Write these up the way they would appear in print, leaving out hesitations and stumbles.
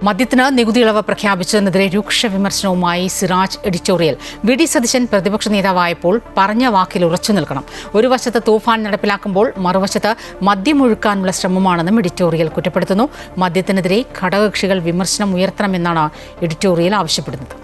മദ്യത്തിന് നികുതി ഇളവ് പ്രഖ്യാപിച്ചതിനെതിരെ രൂക്ഷ വിമർശനവുമായി സിറാജ് എഡിറ്റോറിയൽ. വി.ഡി. സതീശൻ പ്രതിപക്ഷ നേതാവായപ്പോൾ പറഞ്ഞ വാക്കിൽ ഉറച്ചു നിൽക്കണം. ഒരു വശത്ത് തൂഫാൻ നടപ്പിലാക്കുമ്പോൾ മറുവശത്ത് മദ്യമൊഴുക്കാനുള്ള ശ്രമമാണെന്നും എഡിറ്റോറിയൽ കുറ്റപ്പെടുത്തുന്നു. മദ്യത്തിനെതിരെ ഘടകകക്ഷികൾ വിമർശനം ഉയർത്തണമെന്നാണ് എഡിറ്റോറിയൽ ആവശ്യപ്പെടുന്നത്.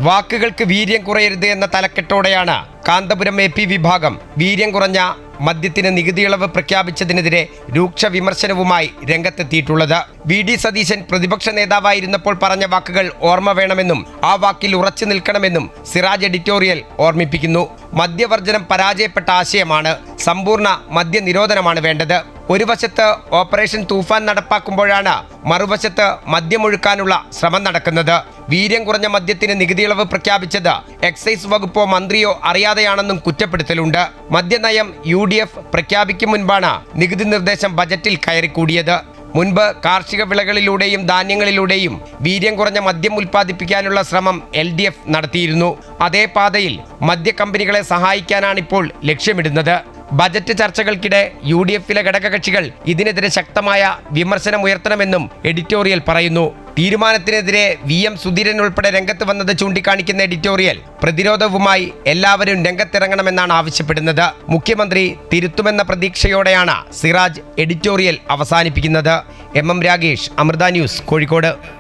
വാക്കുകൾക്ക് വീര്യം കുറയരുത് എന്ന തലക്കെട്ടോടെയാണ് കാന്തപുരം AP വിഭാഗം വീര്യം കുറഞ്ഞ മദ്യത്തിന് നികുതി ഇളവ് പ്രഖ്യാപിച്ചതിനെതിരെ രൂക്ഷ വിമർശനവുമായി രംഗത്തെത്തിയിട്ടുള്ളത്. വി.ഡി. സതീശൻ പ്രതിപക്ഷ നേതാവായിരുന്നപ്പോൾ പറഞ്ഞ വാക്കുകൾ ഓർമ്മ വേണമെന്നും ആ വാക്കിൽ ഉറച്ചു നിൽക്കണമെന്നും സിറാജ് എഡിറ്റോറിയൽ ഓർമ്മിപ്പിക്കുന്നു. മദ്യവർജനം പരാജയപ്പെട്ട ആശയമാണ്. സമ്പൂർണ്ണ മദ്യനിരോധനമാണ് വേണ്ടത്. ഒരു വശത്ത് ഓപ്പറേഷൻ തൂഫാൻ നടപ്പാക്കുമ്പോഴാണ് മറുവശത്ത് മദ്യമൊഴുക്കാനുള്ള ശ്രമം നടക്കുന്നത്. വീര്യം കുറഞ്ഞ മദ്യത്തിന് നികുതി ഇളവ് പ്രഖ്യാപിച്ചത് എക്സൈസ് വകുപ്പോ മന്ത്രിയോ അറിയാതെയാണെന്നും കുറ്റപ്പെടുത്തലുണ്ട്. മദ്യനയം UDF പ്രഖ്യാപിക്കും മുൻപാണ് നികുതി നിർദ്ദേശം ബജറ്റിൽ കയറിക്കൂടിയത്. മുൻപ് കാർഷിക വിളകളിലൂടെയും ധാന്യങ്ങളിലൂടെയും വീര്യം കുറഞ്ഞ മദ്യം ഉൽപ്പാദിപ്പിക്കാനുള്ള ശ്രമം LDF നടത്തിയിരുന്നു. അതേ പാതയിൽ മദ്യക്കമ്പനികളെ സഹായിക്കാനാണിപ്പോൾ ലക്ഷ്യമിടുന്നത്. ബജറ്റ് ചർച്ചകൾക്കിടെ UDFിലെ ഘടകകക്ഷികൾ ഇതിനെതിരെ ശക്തമായ വിമർശനമുയർത്തണമെന്നും എഡിറ്റോറിയൽ പറയുന്നു. തീരുമാനത്തിനെതിരെ VM സുധീരൻ ഉൾപ്പെടെ രംഗത്ത് വന്നത് ചൂണ്ടിക്കാണിക്കുന്ന എഡിറ്റോറിയൽ പ്രതിരോധവുമായി എല്ലാവരും രംഗത്തിറങ്ങണമെന്നാണ് ആവശ്യപ്പെടുന്നത്. മുഖ്യമന്ത്രി തിരുത്തുമെന്ന പ്രതീക്ഷയോടെയാണ് സിറാജ് എഡിറ്റോറിയൽ അവസാനിപ്പിക്കുന്നത്. MM Ragesh, Amrita news, Kozhikode.